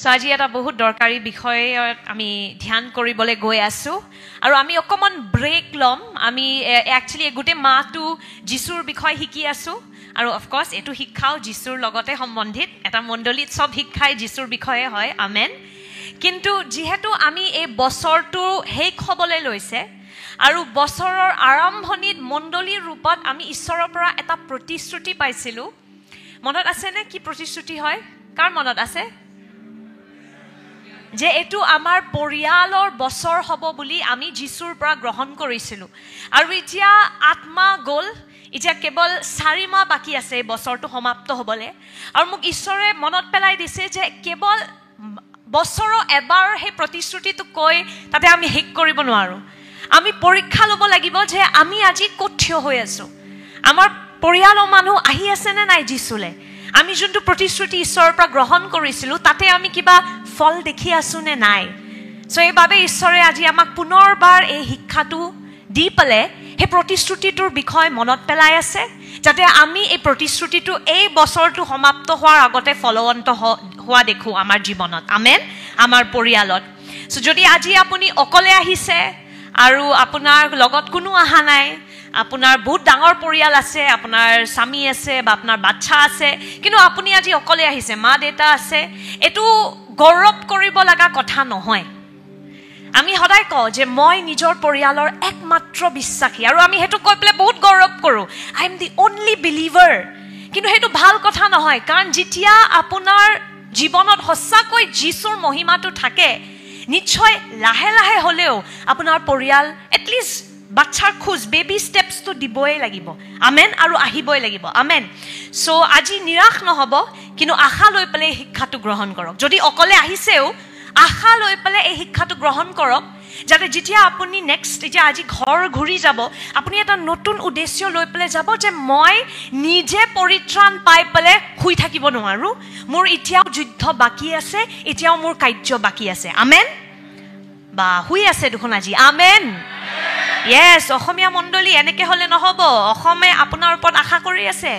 So আজি এটা বহুত দৰকাৰী বিষয়ে আমি ধ্যান কৰিবলৈ গৈ আছো আৰু আমি অকমান ব্ৰেক লম আমি একচুয়ালি গোটে মাহটো যিশুৰ বিষয় শিকি আছো আৰু অফ কোৰ্স এটো শিক্ষাও যিশুৰ লগতে সম্বন্ধিত এটা মণ্ডলীত সব শিক্ষাই যিশুৰ বিষয়ে হয় আমেন কিন্তু যেহেতু আমি এই বছৰটো শেষ হ'বলৈ লৈছে আৰু বছৰৰ আৰম্ভণিত মণ্ডলীৰ ৰূপত আমি ঈশ্বৰৰ পৰা এটা প্ৰতিশ্ৰুতি পাইছিলো মনত আছে নে কি প্ৰতিশ্ৰুতি হয় কাৰ মনত আছে যে এটো আমাৰ পৰিয়ালৰ বছৰ হ'ব বুলি আমি যিশুৰ পৰা গ্ৰহণ কৰিছিলো আৰু এতিয়া আত্মা গল এতিয়া কেৱল 4 মাহ বাকি আছে এই বছৰটো সমাপ্ত হ'বলে আৰু মোক ঈশ্বৰে মনত পেলাই দিছে যে কেৱল বছৰৰ এবাৰ হে প্ৰতিশ্ৰুতিটো কৈ তাতে আমি শেষ কৰিব নোৱাৰো আমি পৰীক্ষা ল'ব লাগিব যে আমি আজি কঠিয় হৈ আছো আমাৰ পৰিয়ালৰ মানুহ আহি আছে নে নাই যিশুলে আমি যোনটো প্ৰতিশ্ৰুতি ঈশ্বৰৰ পৰা গ্ৰহণ কৰিছিলো তাতে আমি কিবা ফল দেখি আছো নে নাই সো এই বাবে ঈশ্বৰে আজি আমাক পুনৰবাৰ এই শিক্ষাটো দি পলে হে প্ৰতিশ্ৰুতিটোৰ বিষয় মনত পেলাই আছে যাতে আমি এই প্ৰতিশ্ৰুতিটো এই বছৰটো সমাপ্ত হোৱাৰ আগতে ফলৱন্ত হোৱা দেখো আমাৰ জীৱনত আমেন আমাৰ পৰিয়ালত সো যদি আজি আপুনি অকলে আহিছে আৰু আপোনাৰ লগত কোনো আহা নাই আপোনাৰ বহুত ডাঙৰ পৰিয়াল আছে আপোনাৰ স্বামী আছে বা আপোনাৰ বাচ্চা আছে কিন্তু আপুনি আজি অকলে আহিছে মা দেউতা আছে এটো গৌৰৱ কৰিব লগা কথা নহয় আমি সদায় কওঁ যে মই নিজৰ পৰিয়ালৰ একমাত্ৰ বিশ্বাসী আৰু আমি হেতু কৈ পেলে বহুত গৌৰৱ কৰো I am the only believer কিন্তু হেতু ভাল কথা নহয় কাৰণ যেতিয়া আপোনাৰ জীৱনত সঁচাকৈ যিশুৰ মহিমাটো থাকে নিশ্চয় লাহে লাহে হলেও আপোনাৰ পৰিয়াল এটলিষ্ট বাচ্চাৰ খোজ বেবি স্টেপস তো দিবই লাগিব আমেন আৰু আহিবই লাগিব আমেন সো আজি নিৰাশ নহব কিন্তু আশা লৈ পেলে শিক্ষাটো গ্ৰহণ কৰক যদি অকলে আহিছেও আশা লৈ পেলে এই শিক্ষাটো গ্ৰহণ কৰক যাতে যেতিয়া আপুনি নেক্সট এতিয়া আজি ঘৰ ঘূৰি যাব আপুনি এটা নতুন উদ্দেশ্য লৈ পেলে যাব যে মই নিজে পৰিত্ৰাণ পাই পেলে শুই থাকিব নোৱাৰো মোৰ এতিয়াও যুদ্ধ বাকি আছে এতিয়াও মোৰ কাৰ্য বাকি আছে আমেন বা শুই আছে দেখোন আজি আমেন Yes, অসমীয়া মণ্ডলী এনেকে হলে নহব অসমে আপোনাৰ ওপৰত আশা কৰি আছে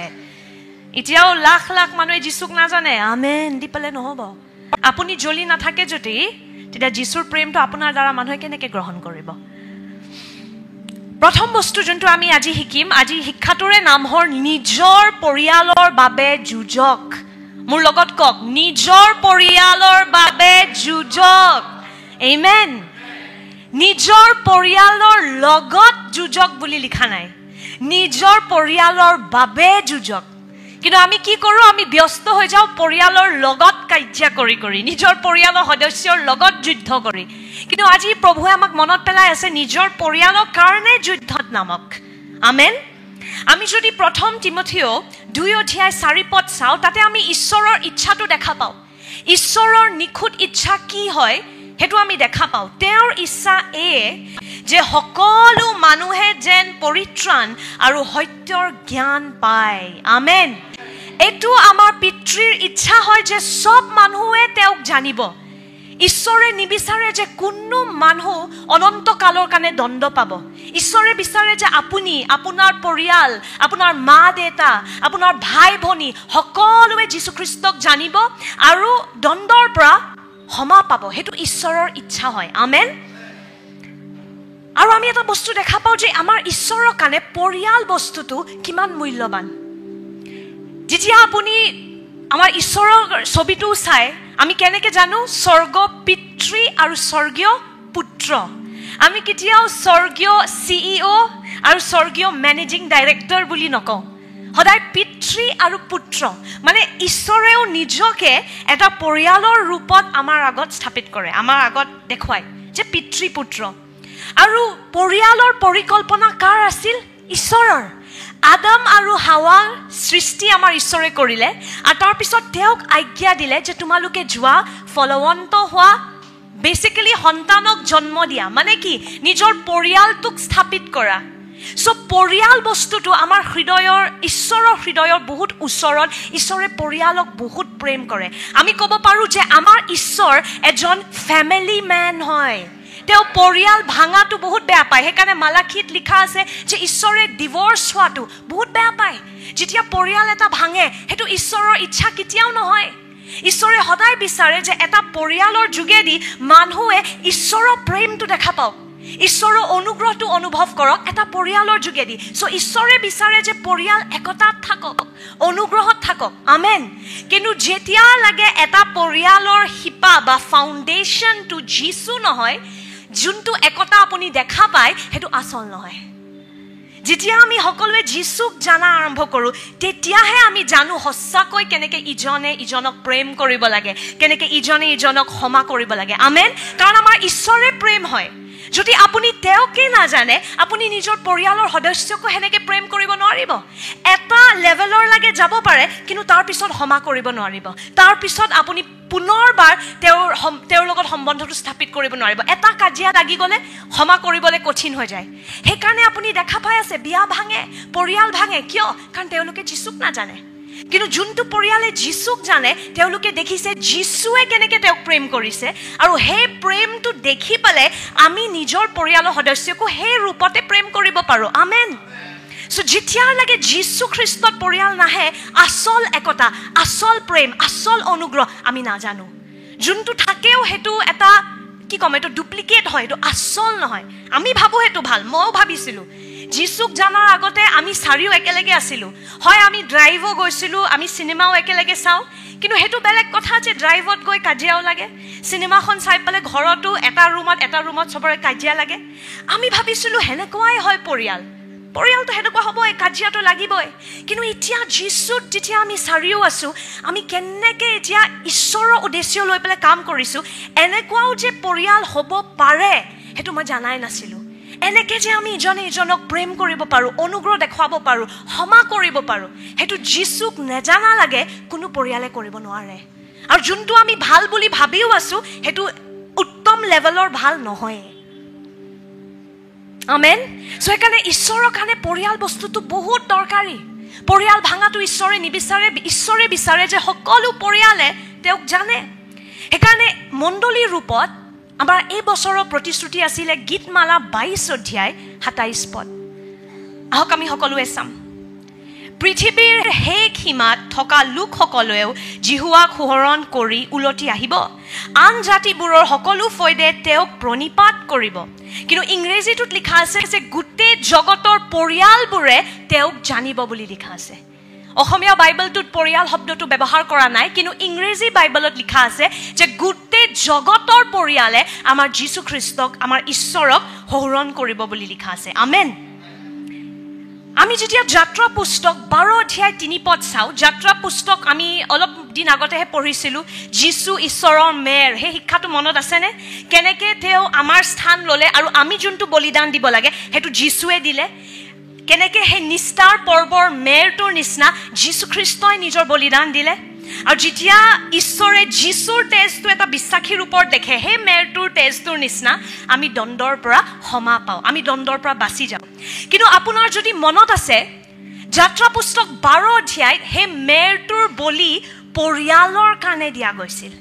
এতিয়াও লাখ লাখ মানুহে যিশুক নাজানে আমেন দি পেলে নহব আপুনি জ্বলি নাথাকে যদি তেতিয়া যিশুৰ প্ৰেমটো আপোনাৰ দ্বাৰা মানুহে কেনেকে গ্ৰহণ কৰিব প্ৰথম বস্তু যোনটো আমি আজি শিকিম আজি শিক্ষাটোৰে নাম হৰ নিজৰ পৰিয়ালৰ বাবে যুঁজক মোৰ লগত কক নিজৰ পৰিয়ালৰ বাবে যুঁজক আমেন নিজৰ পৰিয়ালৰ লগত যুঁজক বুলি লিখা নাই নিজৰ পৰিয়ালৰ বাবে যুঁজক কিন্তু আমি কি কৰো আমি ব্যস্ত হৈ যাও পৰিয়ালৰ লগত কাৰ্য কৰি নিজৰ পৰিয়ালৰ সদস্যৰ লগত যুদ্ধ কৰি কিন্তু আজি প্ৰভুৱে আমাক মনত পেলাই আছে নিজৰ পৰিয়ালৰ কাৰণে যুদ্ধত নামক আমেন আমি যদি প্ৰথম তিমথিও 2 অধ্যায় 4 পদ চাও তাতে আমি ঈশ্বৰৰ ইচ্ছাটো দেখা পাও ঈশ্বৰৰ নিখুঁত ইচ্ছা কি হয় হেতু আমি দেখা পাও তেওঁৰ ইচ্ছা যে সকলো মানুহে যেন পৰিত্ৰাণ আৰু সত্যৰ জ্ঞান পায় আমেন এটো আমাৰ পিতৃৰ ইচ্ছা হয় যে সব মানুহে তেওঁক জানিব ঈশ্বৰে নিবিচাৰে যে কোনো মানুহ অনন্ত কালৰ কাৰণে দণ্ড পাব ঈশ্বৰে বিচাৰে যে আপুনি আপোনাৰ পৰিয়াল আপোনাৰ মা দেউতা আপোনাৰ ভাই ভনী সকলোৱে যীশু খ্ৰীষ্টক জানিব আৰু দণ্ডৰ পৰা ক্ষমা পাব হেতু ঈশ্বৰৰ ইচ্ছা হয় আমেন আৰু আমি এটা বস্তু দেখা পাও যে আমাৰ ঈশ্বৰৰ কাৰণে পৰিয়াল বস্তুটো কিমান মূল্যৱান যেতিয়া আপুনি আমাৰ ঈশ্বৰৰ ছবিটো চাই আমি কেনেকে জানো স্বৰ্গ পিতৃ আৰু স্বৰ্গীয় পুত্ৰ আমি কেতিয়াও স্বৰ্গীয় সিইও আৰু স্বৰ্গীয় মেনেজিং ডাইৰেক্টৰ বুলি নকওঁ সদায় পিতৃ আৰু পুত্ৰ মানে ঈশ্বৰেও নিজকে এটা পৰিয়ালৰ ৰূপত আমাৰ আগত স্থাপিত কৰে আমাৰ আগত দেখুৱায় যে পিতৃ পুত্ৰ আৰু পৰিয়ালৰ পৰিকল্পনা কাৰ আছিল ঈশ্বৰৰ আদম আৰু হাৱা সৃষ্টি আমাৰ ঈশ্বৰে কৰিলে আৰু তাৰ পিছত তেওঁক আজ্ঞা দিলে যে তোমালোকে যোৱা ফলৱন্ত হোৱা বেসিক্যালি সন্তানক জন্ম দিয়া মানে কি নিজৰ পৰিয়ালটোক স্থাপিত কৰা সো পৰিয়াল বস্তুটো আমাৰ হৃদয়ৰ ঈশ্বৰৰ হৃদয়ৰ বহুত ওচৰত ঈশ্বৰে পৰিয়ালক বহুত প্ৰেম কৰে আমি ক'ব পাৰো যে আমাৰ ঈশ্বৰ এজন ফ্যামিলি ম্যান হয় তেওঁ পৰিয়াল ভাঙাটো বহুত বেয়া পায় হেকাৰণে মালাখিত লিখা আছে যে ঈশ্বৰে ডিভোৰ্স হোৱাটো বহুত বেয়া পায় যেতিয়া পৰিয়াল এটা ভাঙে হেতু ঈশ্বৰৰ ইচ্ছা কেতিয়াও নহয় ঈশ্বৰে সদায় বিচাৰে যে এটা পৰিয়ালৰ যোগেদি মানুহে ঈশ্বৰৰ প্ৰেমটো দেখা পাওক, ঈশ্বৰৰ অনুগ্ৰহটো অনুভৱ কৰক এটা পৰিয়ালৰ যোগেদি। চ' ঈশ্বৰে বিচাৰে যে পৰিয়াল একতাত থাকক, অনুগ্ৰহত থাকক। আমেন। কিন্তু যেতিয়া লাগে এটা পৰিয়ালৰ শিপা বা ফাউণ্ডেশ্যনটো যীশু নহয়, যোনটো একতা আপুনি দেখা পায় সেইটো আচল নহয়। যেতিয়া আমি সকলোৱে যীশুক জানা আৰম্ভ কৰোঁ, তেতিয়াহে আমি জানো সঁচাকৈ কেনেকৈ ইজনে ইজনক প্ৰেম কৰিব লাগে, কেনেকৈ ইজনে ইজনক ক্ষমা কৰিব লাগে। আমেন। কাৰণ আমাৰ ঈশ্বৰে প্ৰেম হয়। যদি আপুনি তেওঁকে নাজানে, আপুনি নিজৰ পৰিয়ালৰ সদস্যকো সেনেকৈ প্ৰেম কৰিব নোৱাৰিব। এটা লেভেলৰ লাগে যাব পাৰে, কিন্তু তাৰপিছত ক্ষমা কৰিব নোৱাৰিব। তাৰপিছত আপুনি পুনৰবাৰ তেওঁৰ লগত সম্বন্ধটো স্থাপিত কৰিব নোৱাৰিব। এটা কাজিয়া লাগি গ'লে ক্ষমা কৰিবলৈ কঠিন হৈ যায়। সেইকাৰণে আপুনি দেখা পাই আছে বিয়া ভাঙে, পৰিয়াল ভাঙে। কিয়? কাৰণ তেওঁলোকে যীশুক নাজানে। কিন্তু যোনটো পৰিয়ালে যীশুক জানে, তেওঁলোকে দেখিছে যীশুৱে কেনেকৈ তেওঁক প্ৰেম কৰিছে, আৰু সেই প্ৰেমটো দেখি পেলাই আমি নিজৰ পৰিয়ালৰ সদস্যকো সেই ৰূপতে প্ৰেম কৰিব পাৰোঁ। আমেন। চ' যেতিয়ালৈকে যীশু খ্ৰীষ্টত পৰিয়াল নাহে, আচল একতা, আচল প্ৰেম, আচল অনুগ্ৰহ আমি নাজানো। যোনটো থাকেও সেইটো এটা কি ক'ম, এইটো ডুপ্লিকেট হয়, এইটো আচল নহয়। আমি ভাবোঁ সেইটো ভাল, ময়ো ভাবিছিলোঁ। যীশুক জানাৰ আগতে আমি চাৰিও একেলগে আছিলোঁ। হয়, আমি ড্ৰাইভো গৈছিলোঁ, আমি চিনেমাও একেলগে চাওঁ, কিন্তু সেইটো বেলেগ কথা যে ড্ৰাইভত গৈ কাজিয়াও লাগে, চিনেমাখন চাই পেলাই ঘৰতো এটা ৰুমত চবৰে কাজিয়া লাগে। আমি ভাবিছিলোঁ সেনেকুৱাই হয় পৰিয়ালটো সেনেকুৱা হ'বই, কাজিয়াটো লাগিবই। কিন্তু এতিয়া যীশুত যেতিয়া আমি চাৰিও আছোঁ, আমি কেনেকৈ এতিয়া ঈশ্বৰৰ উদ্দেশ্য লৈ পেলাই কাম কৰিছোঁ, এনেকুৱাও যে পৰিয়াল হ'ব পাৰে সেইটো মই জানাই নাছিলোঁ। এনেকৈ যে আমি ইজনে ইজনক প্ৰেম কৰিব পাৰোঁ, অনুগ্ৰহ দেখুৱাব পাৰোঁ, ক্ষমা কৰিব পাৰোঁ, সেইটো যীশুক নেজানা লাগে কোনো পৰিয়ালে কৰিব নোৱাৰে। আৰু যোনটো আমি ভাল বুলি ভাবিও আছোঁ, সেইটো উত্তম লেভেলৰ ভাল নহয়। আমেন। চ' সেইকাৰণে ঈশ্বৰৰ কাৰণে পৰিয়াল বস্তুটো বহুত দৰকাৰী। পৰিয়াল ভাঙাটো ঈশ্বৰে নিবিচাৰে। ঈশ্বৰে বিচাৰে যে সকলো পৰিয়ালে তেওঁক জানে। সেইকাৰণে মণ্ডলীৰ ৰূপত আমাৰ এই বছৰৰ প্ৰতিশ্ৰুতি আছিলে গীতমালা 22 অধ্যায় 27 পদ। আহক আমি সকলোৱে চাম। পৃথিৱীৰ শেষ সীমাত থকা লোকসকলেও জিহুৱাক সোঁৱৰণ কৰি উলটি আহিব। আন জাতিবোৰৰ সকলো ফৈদে তেওঁক প্ৰণিপাত কৰিব। কিন্তু ইংৰাজীটোত লিখা আছে যে গোটেই জগতৰ পৰিয়ালবোৰে তেওঁক জানিব বুলি লিখা আছে। অসমীয়া বাইবেলটোত পৰিয়াল শব্দটো ব্যৱহাৰ কৰা নাই, কিন্তু ইংৰাজী বাইবেলত লিখা আছে যে গোটেই জগতৰ পৰিয়ালে আমাৰ যীশু খ্ৰীষ্টক, আমাৰ ঈশ্বৰক সোঁৱৰণ কৰিব বুলি লিখা আছে। আমেন। আমি যেতিয়া যাত্ৰা পুস্তক 12 অধ্যায় 3 পদ চাওঁ, যাত্ৰা পুস্তক আমি অলপ দিন আগতেহে পঢ়িছিলোঁ। যীশু ঈশ্বৰৰ মেৰ, সেই শিক্ষাটো মনত আছেনে? কেনেকৈ তেওঁ আমাৰ স্থান ল'লে আৰু আমি যোনটো বলিদান দিব লাগে সেইটো যীশুৱে দিলে। কেনেকৈ সেই নিষ্ঠাৰ পৰ্বৰ মেৰটোৰ নিচিনা যীশুখ্ৰীষ্টই নিজৰ বলিদান দিলে। আৰু যেতিয়া ঈশ্বৰে যীশুৰ তেজটো এটা বিশ্বাসীৰ ওপৰত দেখে, সেই মেৰটোৰ তেজটোৰ নিচিনা আমি দণ্ডৰ পৰা ক্ষমা পাওঁ, আমি দণ্ডৰ পৰা বাচি যাওঁ। কিন্তু আপোনাৰ যদি মনত আছে, যাত্ৰা পুস্তক 12 অধ্যায়ত সেই মেৰটোৰ বলি পৰিয়ালৰ কাৰণে দিয়া গৈছিল।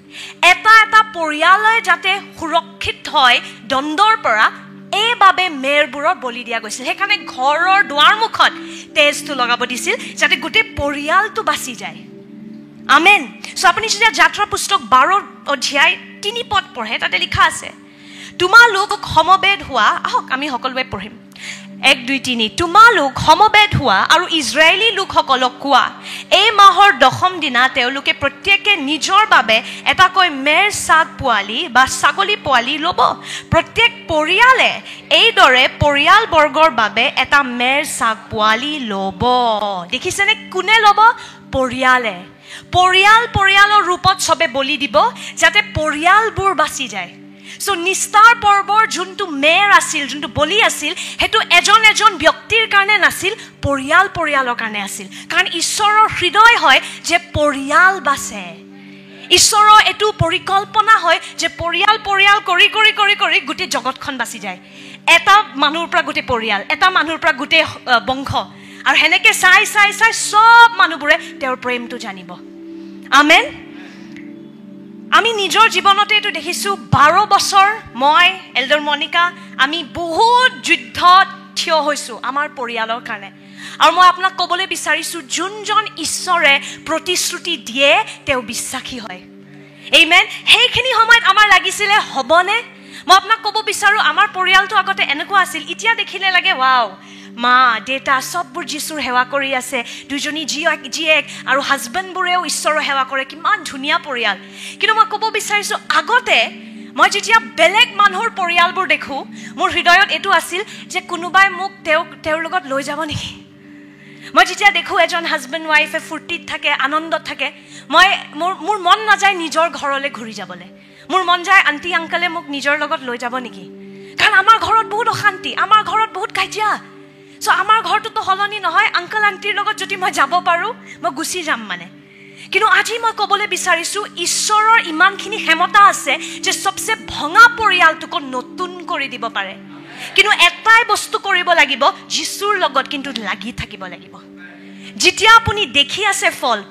এটা এটা পৰিয়ালে যাতে সুৰক্ষিত হয় দণ্ডৰ পৰা, এইবাবে মেৰবোৰৰ বলি দিয়া গৈছিল। সেইকাৰণে ঘৰৰ দুৱাৰমুখত তেজটো লগাব দিছিল যাতে গোটেই পৰিয়ালটো বাচি যায়। আমেন। চ' আপুনি যেতিয়া যাত্ৰা পুস্তক 12 অধ্যায় 3 পদ পঢ়ে, তাতে লিখা আছে, তোমালোক সমবেত হোৱা। আহক আমি সকলোৱে পঢ়িম। 1, 2, 3। তোমালোক সমবেত হোৱা আৰু ইজৰাইলী লোকসকলক কোৱা, এই মাহৰ 10ম দিনা তেওঁলোকে প্ৰত্যেকে নিজৰ বাবে এটাকৈ মেৰ ছাগ পোৱালি বা ছাগলী পোৱালি ল'ব। প্ৰত্যেক পৰিয়ালে এইদৰে পৰিয়ালবৰ্গৰ বাবে এটা মেৰ ছাগ পোৱালি ল'ব। দেখিছেনে কোনে ল'ব? পৰিয়ালে। পৰিয়ালৰ ৰূপত চবে বলি দিব যাতে পৰিয়ালবোৰ বাচি যায়। চ' নিষ্ঠাৰ পৰ্বৰ যোনটো মেৰ আছিল, যোনটো বলি আছিল, সেইটো এজন এজন ব্যক্তিৰ কাৰণে নাছিল, পৰিয়ালৰ কাৰণে আছিল। কাৰণ ঈশ্বৰৰ হৃদয় হয় যে পৰিয়াল বাচে। ঈশ্বৰৰ এইটো পৰিকল্পনা হয় যে পৰিয়াল কৰি কৰি কৰি কৰি গোটেই জগতখন বাচি যায়। এটা মানুহৰ পৰা গোটেই পৰিয়াল, এটা মানুহৰ পৰা গোটেই বংশ, আৰু সেনেকৈ চাই চাই চাই চব মানুহবোৰে তেওঁৰ প্ৰেমটো জানিব। আমেন। আমি নিজৰ জীৱনতে এইটো দেখিছোঁ। 12 বছৰ মই, এল্ডাৰ মনিকা, আমি বহুত যুদ্ধত থিয় হৈছোঁ আমাৰ পৰিয়ালৰ কাৰণে। আৰু মই আপোনাক ক'বলৈ বিচাৰিছোঁ যোনজন ঈশ্বৰে প্ৰতিশ্ৰুতি দিয়ে তেওঁ বিশ্বাসী হয় আমেন সেইখিনি সময়ত আমাৰ লাগিছিলে হ'বনে মই আপোনাক ক'ব বিচাৰোঁ আমাৰ পৰিয়ালটো আগতে এনেকুৱা আছিল এতিয়া দেখিলে লাগে ৱাও মা দেউতা সববোৰ যীশুৰ সেৱা কৰি আছে দুজনী জীয়েক আৰু হাজবেণ্ডবোৰেও ঈশ্বৰৰ সেৱা কৰে কিমান ধুনীয়া পৰিয়াল কিন্তু মই ক'ব বিচাৰিছোঁ আগতে মই যেতিয়া বেলেগ মানুহৰ পৰিয়ালবোৰ দেখোঁ মোৰ হৃদয়ত এইটো আছিল যে কোনোবাই মোক তেওঁৰ লগত লৈ যাব নেকি মই যেতিয়া দেখোঁ এজন হাজবেণ্ড ৱাইফে ফূৰ্তিত থাকে আনন্দত থাকে মোৰ মন নাযায় নিজৰ ঘৰলৈ ঘূৰি যাবলৈ মোৰ মন যায় আণ্টি আংকলে মোক নিজৰ লগত লৈ যাব নেকি কাৰণ আমাৰ ঘৰত বহুত অশান্তি আমাৰ ঘৰত বহুত কাজিয়া চ' আমাৰ ঘৰটোতো সলনি নহয় আংকল আণ্টিৰ লগত যদি মই যাব পাৰোঁ মই গুচি যাম মানে কিন্তু আজি মই ক'বলৈ বিচাৰিছোঁ ঈশ্বৰৰ ইমানখিনি ক্ষমতা আছে যে সবচে ভঙা পৰিয়ালটোকো নতুন কৰি দিব পাৰে কিন্তু এটাই বস্তু কৰিব লাগিব যীশুৰ লগত কিন্তু লাগি থাকিব লাগিব যেতিয়া আপুনি দেখি আছে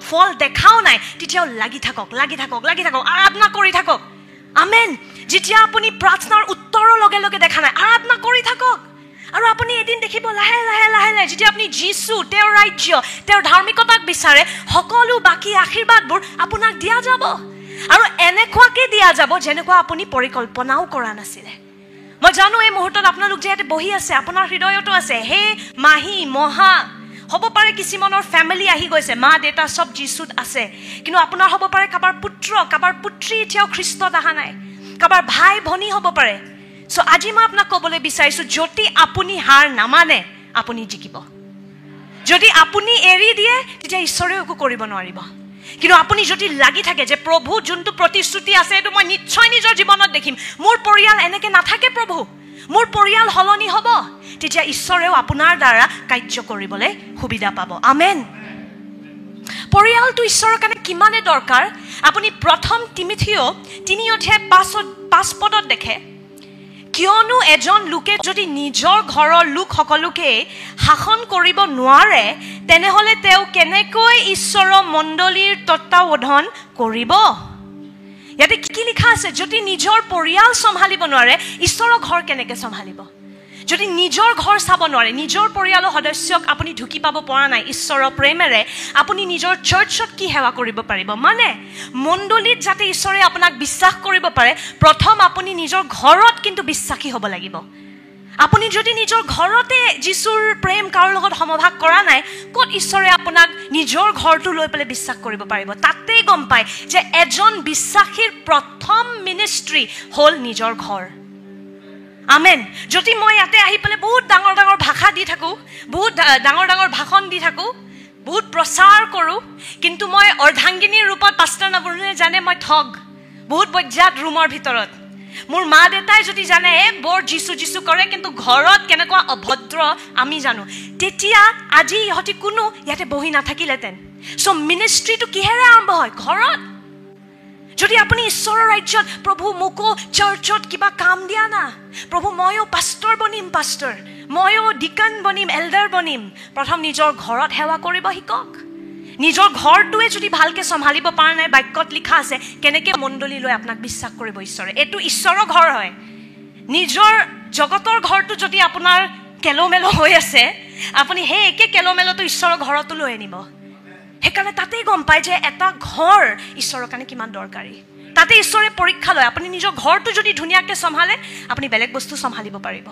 ফল দেখাও নাই তেতিয়াও লাগি থাকক আৰাধনা কৰি থাকক আমেন যেতিয়া আপুনি প্ৰাৰ্থনাৰ উত্তৰৰ লগে লগে দেখা নাই আৰাধনা কৰি থাকক আৰু আপুনি এদিন দেখিব লাহে লাহে যেতিয়া আপুনি যীশু তেওঁৰ ৰাজ্য তেওঁৰ ধাৰ্মিকতাক বিচাৰে সকলো বাকী আশীৰ্বাদবোৰ আপোনাক দিয়া যাব আৰু এনেকুৱাকৈ দিয়া যাব যেনেকুৱা আপুনি পৰিকল্পনাও কৰা নাছিলে মই জানো এই মুহূৰ্তত আপোনালোক যে ইয়াতে বহি আছে আপোনাৰ হৃদয়তো আছে হে মাহী মহা হ'ব পাৰে কিছুমানৰ ফেমিলি আহি গৈছে মা দেউতা সব যীশুত আছে কিন্তু আপোনাৰ হ'ব পাৰে কাবাৰ পুত্ৰ কাবাৰ পুত্ৰী এতিয়াও খ্ৰীষ্টত অহা নাই কাবাৰ ভাই ভনী হ'ব পাৰে চ' আজি মই আপোনাক ক'বলৈ বিচাৰিছোঁ যদি আপুনি হাৰ নামানে আপুনি জিকিব যদি আপুনি এৰি দিয়ে তেতিয়া ঈশ্বৰেও একো কৰিব নোৱাৰিব কিন্তু আপুনি যদি লাগি থাকে যে প্ৰভু যোনটো প্ৰতিশ্ৰুতি আছে এইটো মই নিশ্চয় নিজৰ জীৱনত দেখিম মোৰ পৰিয়াল এনেকৈ নাথাকে প্ৰভু মোৰ পৰিয়াল সলনি হ'ব তেতিয়া ঈশ্বৰেও আপোনাৰ দ্বাৰা কাৰ্য কৰিবলৈ সুবিধা পাব আমেন পৰিয়ালটো ঈশ্বৰৰ কাৰণে কিমানে দৰকাৰ আপুনি প্ৰথম তিমথিও 3:5 দেখে কিয়নো এজন লোকে যদি নিজৰ ঘৰৰ লোক সকলোকে শাসন কৰিব নোৱাৰে তেনেহলে তেওঁ কেনেকৈ ঈশ্বৰৰ মণ্ডলীৰ তত্ত্বাৱধান কৰিব ইয়াতে কি লিখা আছে যদি নিজৰ পৰিয়াল সম্ভালিব নোৱাৰে ঈশ্বৰৰ ঘৰ কেনেকৈ সম্ভালিব যদি নিজৰ ঘৰ চাব নোৱাৰে নিজৰ পৰিয়ালৰ সদস্যক আপুনি ঢুকি পাব পৰা নাই ঈশ্বৰৰ প্ৰেমেৰে আপুনি নিজৰ চাৰ্চত কি সেৱা কৰিব পাৰিব মানে মণ্ডলীত যাতে ঈশ্বৰে আপোনাক বিশ্বাস কৰিব পাৰে প্ৰথম আপুনি নিজৰ ঘৰত কিন্তু বিশ্বাসী হ'ব লাগিব আপুনি যদি নিজৰ ঘৰতে যীশুৰ প্ৰেম কাৰো লগত সমভাগ কৰা নাই ক'ত ঈশ্বৰে আপোনাক নিজৰ ঘৰটো লৈ পেলাই বিশ্বাস কৰিব পাৰিব তাতেই গম পায় যে এজন বিশ্বাসীৰ প্ৰথম মিনিষ্ট্ৰী হ'ল নিজৰ ঘৰ আমেন যদি মই ইয়াতে আহি পেলাই বহুত ডাঙৰ ভাষা দি থাকোঁ বহুত ডাঙৰ ভাষণ দি থাকোঁ বহুত প্ৰচাৰ কৰোঁ কিন্তু মই অৰ্ধাংগিনীৰ ৰূপত পাষ্টাৰ নবৰুণে জানে মই ঠগ বহুত বজ্জাত ৰুমৰ ভিতৰত মোৰ মা দেউতাই যদি জানে বৰ যিচু কৰে কিন্তু ঘৰত কেনেকুৱা অভদ্ৰ আমি জানো তেতিয়া আজি ইহঁতি কোনো ইয়াতে বহি নাথাকিলেহেঁতেন চ' মিনিষ্ট্ৰীটো কিহেৰে আৰম্ভ হয় ঘৰত যদি আপুনি ঈশ্বৰৰ ৰাজ্যত প্ৰভু মোকো চাৰ্চত কিবা কাম দিয়া না প্ৰভু ময়ো পাষ্টাৰ বনিম ময়ো ডিকন বনিম এল্ডাৰ বনিম প্ৰথম নিজৰ ঘৰত সেৱা কৰিব শিকক নিজৰ ঘৰটোৱে যদি ভালকৈ চম্ভালিব পৰা নাই বাক্যত লিখা আছে কেনেকৈ মণ্ডলী লৈ আপোনাক বিশ্বাস কৰিব ঈশ্বৰে এইটো ঈশ্বৰৰ ঘৰ হয় নিজৰ জগতৰ ঘৰটো যদি আপোনাৰ কেলোমেলো হৈ আছে আপুনি সেই একে কেলোমেলোটো ঈশ্বৰৰ ঘৰতো লৈ আনিব সেইকাৰণে তাতেই গম পায় যে এটা ঘৰ ঈশ্বৰৰ কাৰণে কিমান দৰকাৰী তাতে ঈশ্বৰে পৰীক্ষা লয় আপুনি নিজৰ ঘৰটো যদি ধুনীয়াকৈ চম্ভালে আপুনি বেলেগ বস্তু চম্ভালিব পাৰিব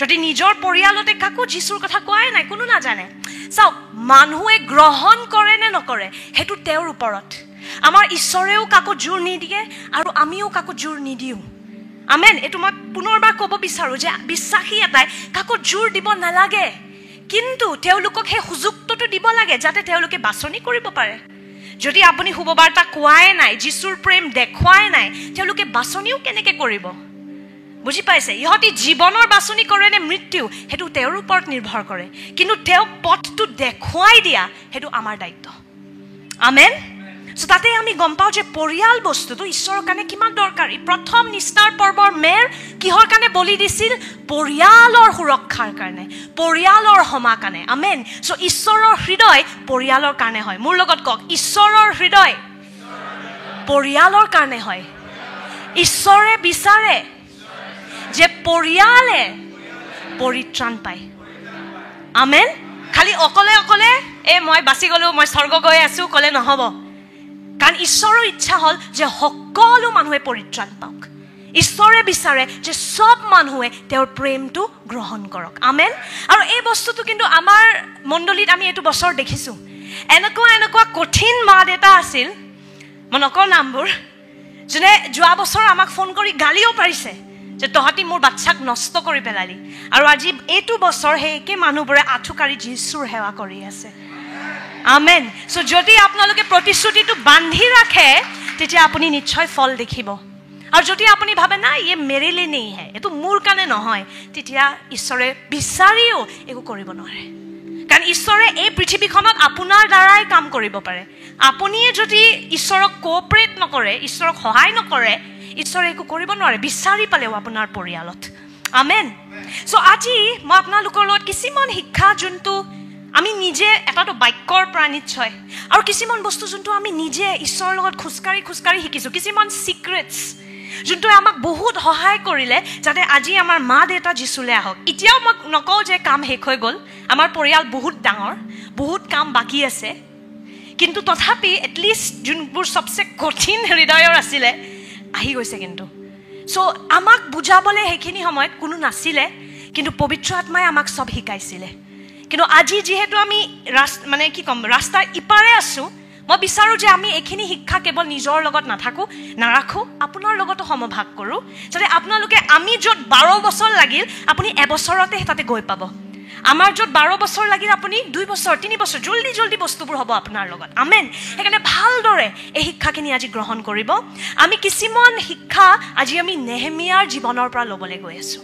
যদি নিজৰ পৰিয়ালতে কাকো যীশুৰ কথা কোৱাই নাই কোনো নাজানে চাওক মানুহে গ্ৰহণ কৰে নে নকৰে সেইটো তেওঁৰ ওপৰত আমাৰ ঈশ্বৰেও কাকো জোৰ নিদিয়ে আৰু আমিও কাকো জোৰ নিদিওঁ আমেন এইটো মই পুনৰবাৰ ক'ব বিচাৰোঁ যে বিশ্বাসী এটাই কাকো জোৰ দিব নালাগে কিন্তু তেওঁলোকক সেই সুযোগটো দিব লাগে যাতে তেওঁলোকে বাছনি কৰিব পাৰে যদি আপুনি শুভবাৰ্তা কোৱাই নাই যীশুৰ প্ৰেম দেখুৱাই নাই তেওঁলোকে বাছনিও কেনেকৈ কৰিব বুজি পাইছে ইহঁতি জীৱনৰ বাছনি কৰে নে মৃত্যু সেইটো তেওঁৰ ওপৰত নিৰ্ভৰ কৰে কিন্তু তেওঁক পথটো দেখুৱাই দিয়া সেইটো আমাৰ দায়িত্ব আমেন চ' তাতে আমি গম পাওঁ যে পৰিয়াল বস্তুটো ঈশ্বৰৰ কাৰণে কিমান দৰকাৰী প্ৰথম নিষ্ঠাৰ পৰ্বৰ মেৰ কিহৰ কাৰণে বলি দিছিল পৰিয়ালৰ সুৰক্ষাৰ কাৰণে পৰিয়ালৰ সমা কাৰণে আমেন চ' ঈশ্বৰৰ হৃদয় পৰিয়ালৰ কাৰণে হয় মোৰ লগত কওক ঈশ্বৰৰ হৃদয় পৰিয়ালৰ কাৰণে হয় ঈশ্বৰে বিচাৰে যে পৰিয়ালে পৰিত্ৰাণ পায় আমেন খালি অকলে অকলে মই বাচি গ'লো, মই স্বৰ্গ গৈ আছোঁ ক'লে নহ'ব। কাৰণ ঈশ্বৰৰ ইচ্ছা হ'ল যে সকলো মানুহে পৰিত্ৰাণ পাওক। ঈশ্বৰে বিচাৰে যে সব মানুহে তেওঁৰ প্ৰেমটো গ্ৰহণ কৰক। আমেন। আৰু এই বস্তুটো কিন্তু আমাৰ মণ্ডলীত আমি এইটো বছৰ দেখিছোঁ। এনেকুৱা কঠিন মা দেউতা আছিল, মই নকওঁ নামবোৰ, যোনে যোৱা বছৰ আমাক ফোন কৰি গালিও পাৰিছে যে তহঁতি মোৰ বাচ্চাক নষ্ট কৰি পেলালি। আৰু আজি এইটো বছৰ সেই একে মানুহবোৰে আঁঠুকাৰি যীশুৰ সেৱা কৰি আছে। আমেন। চ' যদি আপোনালোকে প্ৰতিশ্ৰুতিটো বান্ধি ৰাখে তেতিয়া আপুনি নিশ্চয় ফল দেখিব। আৰু যদি আপুনি ভাবে না ইয়ে মেৰে লিয়ে নেই হে, এইটো মোৰ কাৰণে নহয়, তেতিয়া ঈশ্বৰে বিচাৰিও একো কৰিব নোৱাৰে। কাৰণ ঈশ্বৰে এই পৃথিৱীখনত আপোনাৰ দ্বাৰাই কাম কৰিব পাৰে। আপুনিয়ে যদি ঈশ্বৰক কোঅপাৰেট নকৰে, ঈশ্বৰক সহায় নকৰে, ঈশ্বৰে একো কৰিব নোৱাৰে, বিচাৰি পালেও আপোনাৰ পৰিয়ালত। আমেন। চ' আজি মই আপোনালোকৰ লগত কিছুমান শিক্ষা, যোনটো আমি নিজে, এটাটো বাক্যৰ পৰা নিশ্চয়, আৰু কিছুমান বস্তু যোনটো আমি নিজে ঈশ্বৰৰ লগত খোজকাঢ়ি শিকিছোঁ, কিছুমান চিক্ৰেটছ যোনটোৱে আমাক বহুত সহায় কৰিলে যাতে আজি আমাৰ মা দেউতা যীশুলৈ আহক। এতিয়াও মই নকওঁ যে কাম শেষ হৈ গ'ল, আমাৰ পৰিয়াল বহুত ডাঙৰ, বহুত কাম বাকী আছে, কিন্তু তথাপি এটলিষ্ট যোনবোৰ চবচে কঠিন হৃদয়ৰ আছিলে আহি গৈছে কিন্তু। চ' আমাক বুজাবলৈ সেইখিনি সময়ত কোনো নাছিলে, কিন্তু পবিত্ৰ আত্মাই আমাক চব শিকাইছিলে। কিন্তু আজি যিহেতু আমি মানে কি ক'ম, ৰাস্তাৰ ইপাৰে আছোঁ, মই বিচাৰোঁ যে আমি এইখিনি শিক্ষা কেৱল নিজৰ লগত নাৰাখোঁ, আপোনাৰ লগতো সমভাগ কৰোঁ, যাতে আপোনালোকে, আমি য'ত 12 বছৰ লাগিল আপুনি এবছৰতে তাতে গৈ পাব। আমাৰ য'ত 12 বছৰ লাগিল আপুনি 2 বছৰ 3 বছৰ জল্দি বস্তুবোৰ হ'ব আপোনাৰ লগত। আমেন। সেইকাৰণে ভালদৰে এই শিক্ষাখিনি আজি গ্ৰহণ কৰিব। আমি কিছুমান শিক্ষা আজি আমি নেহেমিয়াৰ জীৱনৰ পৰা ল'বলৈ গৈ আছোঁ।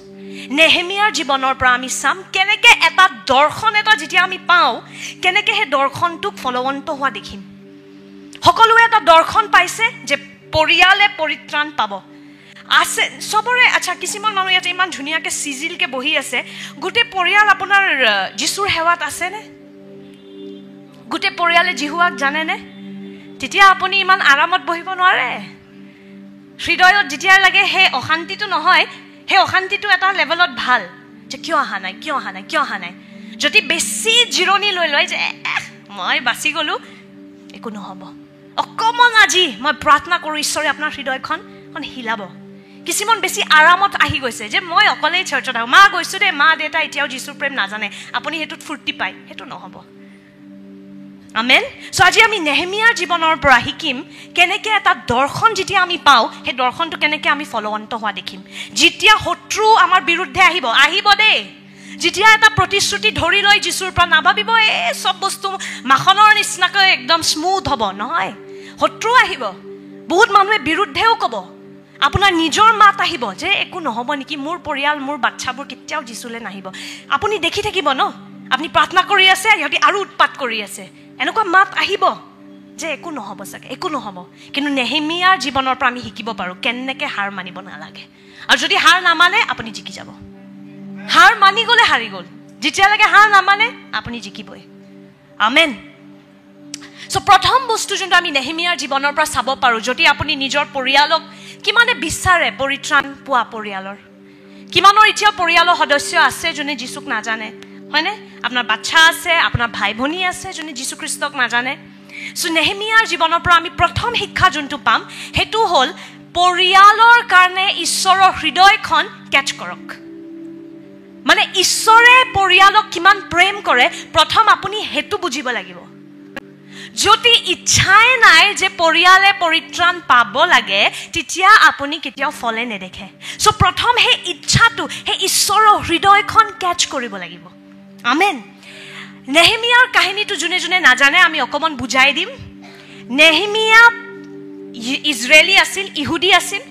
নেহেমিয়াৰ জীৱনৰ পৰা আমি চাম কেনেকৈ এটা দৰ্শন এটা যেতিয়া আমি পাওঁ, কেনেকৈ সেই দৰ্শনটোক ফলৱন্ত হোৱা দেখিম। সকলোৱে এটা দৰ্শন পাইছে যে পৰিয়ালে পৰিত্ৰাণ পাব আছে চবৰে। আচ্ছা, কিছুমান মানুহ ইয়াতে ইমান ধুনীয়াকৈ চিজিলকৈ বহি আছে, গোটেই পৰিয়াল আপোনাৰ যীশুৰ সেৱাত আছেনে? গোটেই পৰিয়ালে জিহুৱাক জানেনে? তেতিয়া আপুনি ইমান আৰামত বহিব নোৱাৰে। হৃদয়ত যেতিয়া লাগে সেই অশান্তিটো নহয়, সেই অশান্তিটো এটা লেভেলত ভাল যে কিয় অহা নাই। যদি বেছি জিৰণি লৈ লয় যে মই বাচি গ'লোঁ, একো নহ'ব। অকণমান আজি মই প্ৰাৰ্থনা কৰোঁ ঈশ্বৰে আপোনাৰ হৃদয়খন হিলাব। কিছুমান বেছি আৰামত আহি গৈছে যে মই অকলেই চাৰ্চত আহোঁ, মা গৈছোঁ দেই, মা দেউতা এতিয়াও যীশুৰ প্ৰেম নাজানে, আপুনি সেইটোত ফূৰ্তি পায়, সেইটো নহ'ব। আমেন। চ' আজি আমি নেহেমিয়াৰ জীৱনৰ পৰা শিকিম কেনেকৈ এটা দৰ্শন যেতিয়া আমি পাওঁ, সেই দৰ্শনটো কেনেকৈ আমি ফলৱন্ত হোৱা দেখিম। যেতিয়া শত্ৰু আমাৰ বিৰুদ্ধে আহিব দেই, যেতিয়া এটা প্ৰতিশ্ৰুতি ধৰি লৈ যীশুৰ পৰা নাভাবিব এই চব বস্তু মাখনৰ নিচিনাকৈ একদম স্মুথ হ'ব, নহয়। শত্ৰু আহিব, বহুত মানুহে বিৰুদ্ধেও ক'ব, আপোনাৰ নিজৰ মাত আহিব যে একো নহ'ব নেকি, মোৰ পৰিয়াল, মোৰ বাচ্চাবোৰ কেতিয়াও যীশুলৈ নাহিব। আপুনি দেখি থাকিব ন, আপুনি প্ৰাৰ্থনা কৰি আছে, সিহঁতি আৰু উৎপাত কৰি আছে, এনেকুৱা মাত আহিব যে একো নহ'ব চাগে, একো নহ'ব। কিন্তু নেহেমিয়াৰ জীৱনৰ পৰা আমি শিকিব পাৰোঁ কেনেকৈ হাৰ মানিব নালাগে। আৰু যদি হাৰ নামানে আপুনি জিকি যাব। হাৰ মানি গ'লে হাৰি গ'ল, যেতিয়ালৈকে হাৰ নামানে আপুনি জিকিবই। আমেন। চ' প্ৰথম বস্তু যোনটো আমি নেহেমিয়াৰ জীৱনৰ পৰা চাব পাৰোঁ, যদি আপুনি নিজৰ পৰিয়ালক কিমানে বিচাৰে পৰিত্ৰাণ পোৱা পৰিয়ালৰ, কিমানৰ এতিয়া পৰিয়ালৰ সদস্য আছে যোনে যীশুক নাজানে, হয়নে? আপোনাৰ বাচ্চা আছে, আপোনাৰ ভাই ভনী আছে যোনে যীশুখ্ৰীষ্টক নাজানে। চ' নেহেমিয়াৰ জীৱনৰ পৰা আমি প্ৰথম শিক্ষা যোনটো পাম সেইটো হ'ল পৰিয়ালৰ কাৰণে ঈশ্বৰৰ হৃদয়খন কেচ কৰক। মানে ঈশ্বৰে পৰিয়ালক কিমান প্ৰেম কৰে প্ৰথম আপুনি সেইটো বুজিব লাগিব। যদি ইচ্ছাই নাই যে পৰিয়ালে পৰিত্ৰাণ পাব লাগে, তেতিয়া আপুনি কেতিয়াও ফলে নেদেখে। চ' প্ৰথম সেই ইচ্ছাটো, সেই ঈশ্বৰৰ হৃদয়খন কেচ কৰিব লাগিব। আমেন। নেহেমিয়াৰ কাহিনীটো যোনে যোনে নাজানে আমি অকণমান বুজাই দিম। নেহেমিয়া ইজৰাইলী আছিল, ইহুদী আছিল,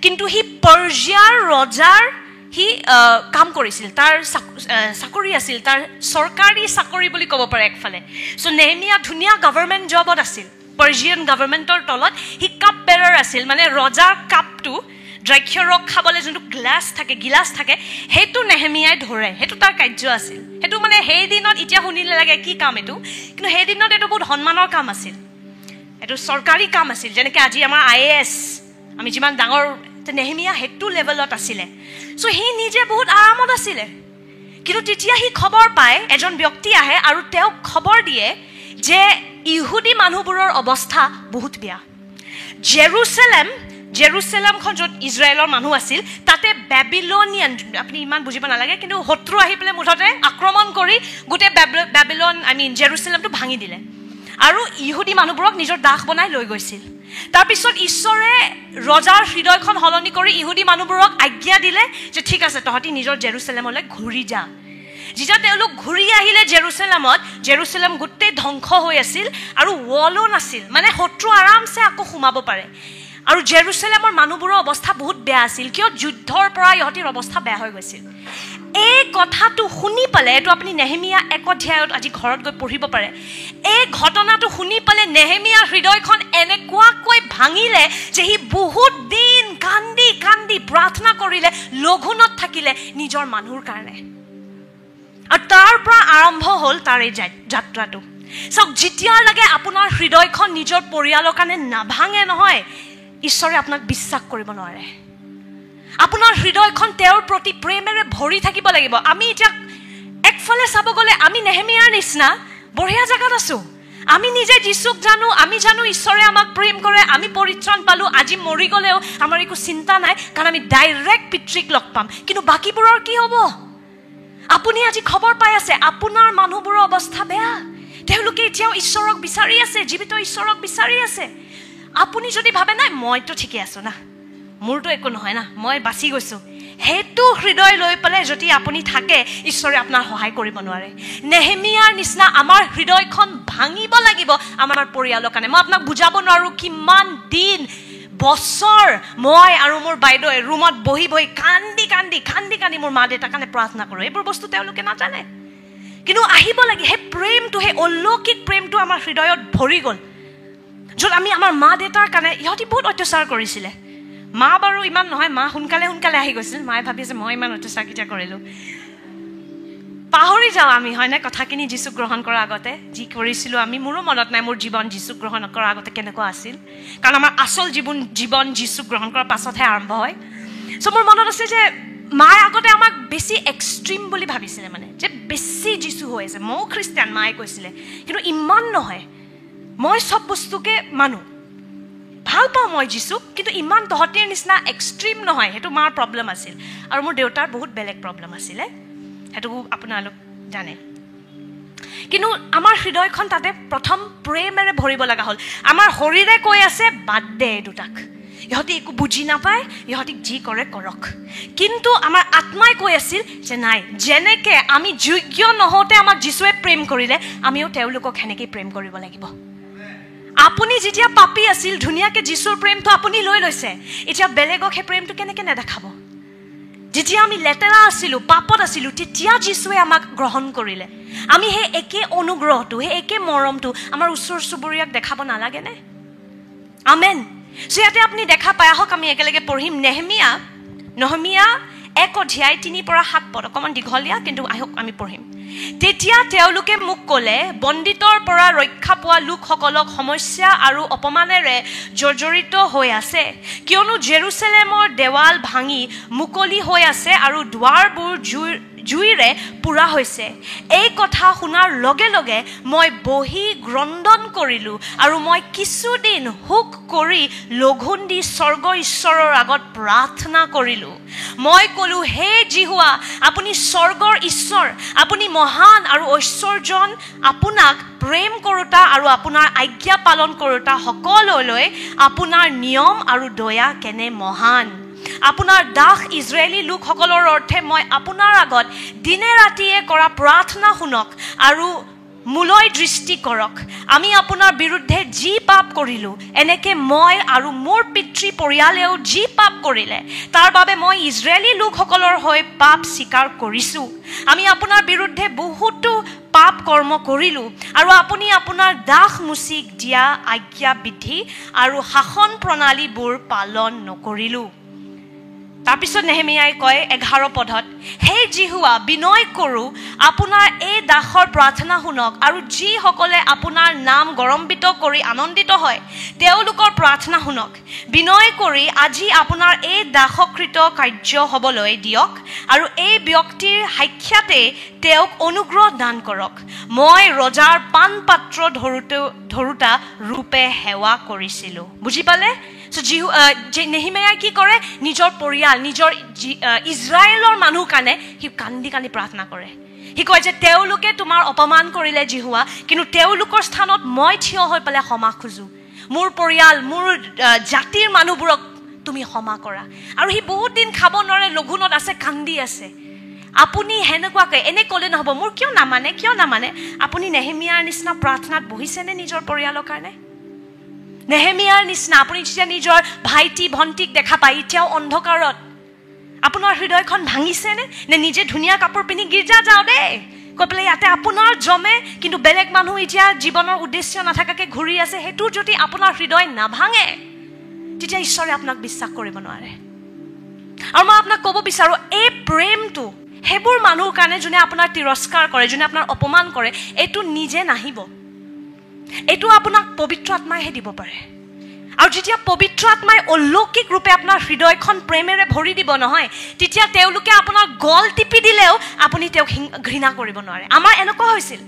কিন্তু সি পাৰ্জিয়াৰ ৰজাৰ সি কাম কৰিছিল, তাৰ চাকৰি আছিল, তাৰ চৰকাৰী চাকৰি বুলি ক'ব পাৰে একফালে। চ' নেহেমিয়া ধুনীয়া গভৰ্ণমেণ্ট জবত আছিল, পাৰ্জিয়ান গভৰ্ণমেণ্টৰ তলত সি কাপ বেৰাৰ আছিল, মানে ৰজাৰ কাপটো দ্ৰাক্ষৰস খাবলৈ যোনটো গিলাচ থাকে সেইটো নেহেমিয়াই ধৰে, সেইটো তাৰ কাৰ্য আছিল। সেইটো মানে সেই দিনত এতিয়া শুনিলে লাগে কি কাম এইটো, কিন্তু সেই দিনত এইটো বহুত সন্মানৰ কাম আছিল, এইটো চৰকাৰী কাম আছিল। যেনেকৈ আজি আমাৰ IAS, আমি যিমান ডাঙৰ, নেহেমিয়া সেইটো লেভেলত আছিলে। চ' সি নিজে বহুত আৰামত আছিলে, কিন্তু তেতিয়া সি খবৰ পায়, এজন ব্যক্তি আহে আৰু তেওঁক খবৰ দিয়ে যে ইহুদী মানুহবোৰৰ অৱস্থা বহুত বেয়া। জেৰুচালেমখন য'ত ইজৰাইলৰ মানুহ আছিল, তাতে বেবিলনিয়ান, আপুনি ইমান বুজিব নালাগে, কিন্তু শত্ৰু আহি পেলাই মুঠতে আক্ৰমণ কৰি গোটেই জেৰুচালেমটো ভাঙি দিলে আৰু ইহুদী মানুহবোৰক নিজৰ দাস বনাই লৈ গৈছিল। তাৰপিছত ঈশ্বৰে ৰজাৰ হৃদয়খন সলনি কৰি ইহুদী মানুহবোৰক আজ্ঞা দিলে যে ঠিক আছে, তহঁতি নিজৰ জেৰুচালেমলৈ ঘূৰি যা। যেতিয়া তেওঁলোক ঘূৰি আহিলে জেৰুচালেম গোটেই ধ্বংস হৈ আছিল আৰু ৱালো নাছিল, মানে শত্ৰু আৰামছে আকৌ সোমাব পাৰে। আৰু জেৰুচালেমৰ মানুহবোৰৰ অৱস্থা বহুত বেয়া আছিল, কিয় যুদ্ধৰ পৰা ইহঁতিৰ অৱস্থা বেয়া হৈ গৈছিল। এই কথাটো শুনি পালে, এইটো আপুনি নেহেমিয়া 1 অধ্যায়ত আজি ঘৰত গৈ পঢ়িব পাৰে, এই ঘটনাটো শুনি পালে নেহেমিয়াৰ হৃদয়খন এনেকুৱাকৈ ভাঙিলে যে সি বহুত দিন কান্দি কান্দি প্ৰাৰ্থনা কৰিলে, লঘোণত থাকিলে নিজৰ মানুহৰ কাৰণে। আৰু তাৰ পৰা আৰম্ভ হ'ল তাৰ এই যাত্ৰাটো। চাওক, যেতিয়ালৈকে আপোনাৰ হৃদয়খন নিজৰ পৰিয়ালৰ কাৰণে নাভাঙে নহয়, ঈশ্বৰে আপোনাক বিশ্বাস কৰিব নোৱাৰে। আপোনাৰ হৃদয়খন তেওঁৰ প্ৰতি প্ৰেমেৰে ভৰি থাকিব লাগিব। আমি এতিয়া একফালে চাব গ'লে আমি নেহেমিয়াৰ নিচিনা বঢ়িয়া জেগাত আছোঁ। আমি নিজে যীশুক জানো, আমি জানো ঈশ্বৰে আমাক প্ৰেম কৰে, আমি পৰিত্ৰাণ পালোঁ, আজি মৰি গ'লেও আমাৰ একো চিন্তা নাই, কাৰণ আমি ডাইৰেক্ট পিতৃক লগ পাম। কিন্তু বাকীবোৰৰ কি হ'ব? আপুনি আজি খবৰ পাই আছে আপোনাৰ মানুহবোৰৰ অৱস্থা বেয়া, তেওঁলোকে এতিয়াও ঈশ্বৰক বিচাৰি আছে, জীৱিত ঈশ্বৰক বিচাৰি আছে। আপুনি যদি ভাবে নাই মইতো ঠিকে আছোঁ না, মোৰতো একো নহয় না, মই বাচি গৈছোঁ, সেইটো হৃদয় লৈ পেলাই যদি আপুনি থাকে, ঈশ্বৰে আপোনাৰ সহায় কৰিব নোৱাৰে। নেহেমিয়াৰ নিচিনা আমাৰ হৃদয়খন ভাঙিব লাগিব আমাৰ পৰিয়ালৰ কাৰণে। মই আপোনাক বুজাব নোৱাৰোঁ কিমান দিন বছৰ মই আৰু মোৰ বাইদেৱে ৰুমত বহি বহি কান্দি কান্দি কান্দি কান্দি মোৰ মা দেউতাৰ কাৰণে প্ৰাৰ্থনা কৰোঁ। এইবোৰ বস্তু তেওঁলোকে নাজানে, কিন্তু আহিব লাগে। সেই প্ৰেমটো, সেই অলৌকিক প্ৰেমটো আমাৰ হৃদয়ত ভৰি গ'ল, য'ত আমি আমাৰ মা দেউতাৰ কাৰণে, ইহঁতি বহুত অত্যাচাৰ কৰিছিলে। মা বাৰু ইমান নহয়, মা সোনকালে আহি গৈছিল। মায়ে ভাবিছে মই ইমান অত্যাচাৰ কেতিয়া কৰিলোঁ, পাহৰি যাওঁ আমি, হয়নে কথাখিনি যীচুক গ্ৰহণ কৰাৰ আগতে যি কৰিছিলোঁ আমি। মোৰো মনত নাই মোৰ জীৱন যীচুক গ্ৰহণ কৰাৰ আগতে কেনেকুৱা আছিল, কাৰণ আমাৰ আচল জীৱন যীচুক গ্ৰহণ কৰাৰ পাছতহে আৰম্ভ হয়। চ' মোৰ মনত আছে যে মায়ে আগতে আমাক বেছি এক্সট্ৰিম বুলি ভাবিছিলে, মানে যে বেছি যীচু হৈ আছে। ময়ো খ্ৰীষ্টান, মায়ে কৈছিলে, কিন্তু ইমান নহয়, মই চব বস্তুকে মানো, ভাল পাওঁ মই যীচুক, কিন্তু ইমান তহঁতিৰ নিচিনা এক্সট্ৰিম নহয়। সেইটো মাৰ প্ৰব্লেম আছিল, আৰু মোৰ দেউতাৰ বহুত বেলেগ প্ৰব্লেম আছিলে, সেইটো আপোনালোক জানে। কিন্তু আমাৰ হৃদয়খন তাতে প্ৰথম প্ৰেমেৰে ভৰিব লগা হ'ল। আমাৰ শৰীৰে কৈ আছে বাদ দে দুটাক, ইহঁতি একো বুজি নাপায়, ইহঁতিক যি কৰে কৰক। কিন্তু আমাৰ আত্মাই কৈ আছিল যে নাই, যেনেকৈ আমি যোগ্য নহওঁতে আমাক যীশুৱে প্ৰেম কৰিলে, আমিও তেওঁলোকক সেনেকৈ প্ৰেম কৰিব লাগিব। আপুনি যেতিয়া পাপী আছিল, ধুনীয়াকৈ যীশুৰ প্ৰেমটো আপুনি লৈ লৈছে, এতিয়া বেলেগক সেই প্ৰেমটো কেনেকৈ নেদেখাব? যেতিয়া আমি লেতেৰা আছিলোঁ, পাপত আছিলোঁ, তেতিয়া যীশুৱে আমাক গ্ৰহণ কৰিলে। আমি সেই একে অনুগ্ৰহটো, সেই একে মৰমটো আমাৰ ওচৰ চুবুৰীয়াক দেখাব নালাগেনে? আমেন। চ' ইয়াতে আপুনি দেখা পাই, আহক আমি একেলগে পঢ়িম নেহেমিয়া 1 অধ্যায় 3 পৰা 7 পদ, অকণমান দীঘলীয়া, কিন্তু আহক আমি পঢ়িম। তেতিয়া তেওঁলোকে মোক ক'লে, বন্দিতৰ পৰা ৰক্ষা পোৱা লোকসকলক সমস্যা আৰু অপমানেৰে জৰ্জৰিত হৈ আছে, কিয়নো জেৰুচালেমৰ দেৱাল ভাঙি মুকলি হৈ আছে আৰু দুৱাৰবোৰ জুইৰে পোৰা হৈছে। এই কথা শুনাৰ লগে লগে মই বহি ক্ৰন্দন কৰিলোঁ, আৰু মই কিছুদিন শোক কৰি লঘোণ দি স্বৰ্গ ঈশ্বৰৰ আগত প্ৰাৰ্থনা কৰিলোঁ। মই ক'লোঁ, হে জিহুৱা, আপুনি স্বৰ্গৰ ঈশ্বৰ, আপুনি মহান আৰু ঐশ্বৰ্যৱান, আপোনাক প্ৰেম কৰোঁতা আৰু আপোনাৰ আজ্ঞা পালন কৰোঁতা সকললৈ আপোনাৰ নিয়ম আৰু দয়া কেনে মহান। আপোনাৰ দাস ইজৰাইলী লোকসকলৰ অৰ্থে মই আপোনাৰ আগত দিনে ৰাতিয়ে কৰা প্ৰাৰ্থনা শুনক আৰু মোলৈ দৃষ্টি কৰক। আমি আপোনাৰ বিৰুদ্ধে যি পাপ কৰিলোঁ, এনেকৈ মই আৰু মোৰ পিতৃ পৰিয়ালেও যি পাপ কৰিলে, তাৰ বাবে মই ইজৰাইলী লোকসকলৰ হৈ পাপ স্বীকাৰ কৰিছোঁ। আমি আপোনাৰ বিৰুদ্ধে বহুতো পাপ কৰ্ম কৰিলোঁ, আৰু আপুনি আপোনাৰ দাস মুচিক দিয়া আজ্ঞা বিধি আৰু শাসন প্ৰণালীবোৰ পালন নকৰিলোঁ। তাৰপিছত নেহেমিয়াই কয় 11 পদত, হে জিহুৱা, বিনয় কৰোঁ, আপোনাৰ এই দাসৰ প্ৰাৰ্থনা শুনক, আৰু যিসকলে আপোনাৰ নাম গৌৰৱান্বিত কৰি আনন্দিত হয় তেওঁলোকৰ প্ৰাৰ্থনা শুনক। বিনয় কৰি আজি আপোনাৰ এই দাসকৃত কাৰ্য হ'বলৈ দিয়ক, আৰু এই ব্যক্তিৰ সাক্ষাতে তেওঁক অনুগ্ৰহ দান কৰক। মই ৰজাৰ পাণ পাত্ৰ ধৰোতা ৰূপে সেৱা কৰিছিলোঁ। বুজি পালে? নেহেমিয়াই কি কৰে? নিজৰ পৰিয়াল, নিজৰ ইজৰাইলৰ মানুহ কাৰণে সি কান্দি কান্দি প্ৰাৰ্থনা কৰে। সি কয় যে তেওঁলোকে তোমাৰ অপমান কৰিলে জিহুৱা, কিন্তু তেওঁলোকৰ স্থানত মই থিয় হৈ পেলাই ক্ষমা খোজো। মোৰ পৰিয়াল, মোৰ জাতিৰ মানুহবোৰক তুমি ক্ষমা কৰা। আৰু সি বহুত দিন খাব নোৱাৰে, লঘোণত আছে, কান্দি আছে। আপুনি সেনেকুৱাকৈ এনে ক'লে নহ'ব, মোৰ কিয় নামানে? আপুনি নেহেমিয়াৰ নিচিনা প্ৰাৰ্থনাত বহিছেনে নিজৰ পৰিয়ালৰ কাৰণে? নেহেমিয়াৰ নিচিনা আপুনি যেতিয়া নিজৰ ভাইটি ভণ্টিক দেখা পায় এতিয়াও অন্ধকাৰত, আপোনাৰ হৃদয়খন ভাঙিছেনে? নে নিজে ধুনীয়া কাপোৰ পিন্ধি গীৰ্জা যাওঁ দেই কৈ পেলাই ইয়াতে আপোনাৰ জমে, কিন্তু বেলেগ মানুহ এতিয়া জীৱনৰ উদ্দেশ্য নাথাকাকৈ ঘূৰি আছে, সেইটো যদি আপোনাৰ হৃদয় নাভাঙে তেতিয়া ঈশ্বৰে আপোনাক বিশ্বাস কৰিব নোৱাৰে। আৰু মই আপোনাক ক'ব বিচাৰোঁ, এই প্ৰেমটো সেইবোৰ মানুহৰ কাৰণে যোনে আপোনাৰ তিৰস্কাৰ কৰে, যোনে আপোনাৰ অপমান কৰে, এইটো নিজে নাহিব। এইটো আপোনাক পবিত্ৰ আত্মাইহে দিব পাৰে। আৰু যেতিয়া পবিত্ৰ আত্মাই অলৌকিক ৰূপে আপোনাৰ হৃদয়খন প্ৰেমেৰে ভৰি দিব নহয়, তেতিয়া তেওঁলোকে আপোনাৰ গল টিপি দিলেও আপুনি তেওঁক ঘৃণা কৰিব নোৱাৰে। আমাৰ এনেকুৱা হৈছিল,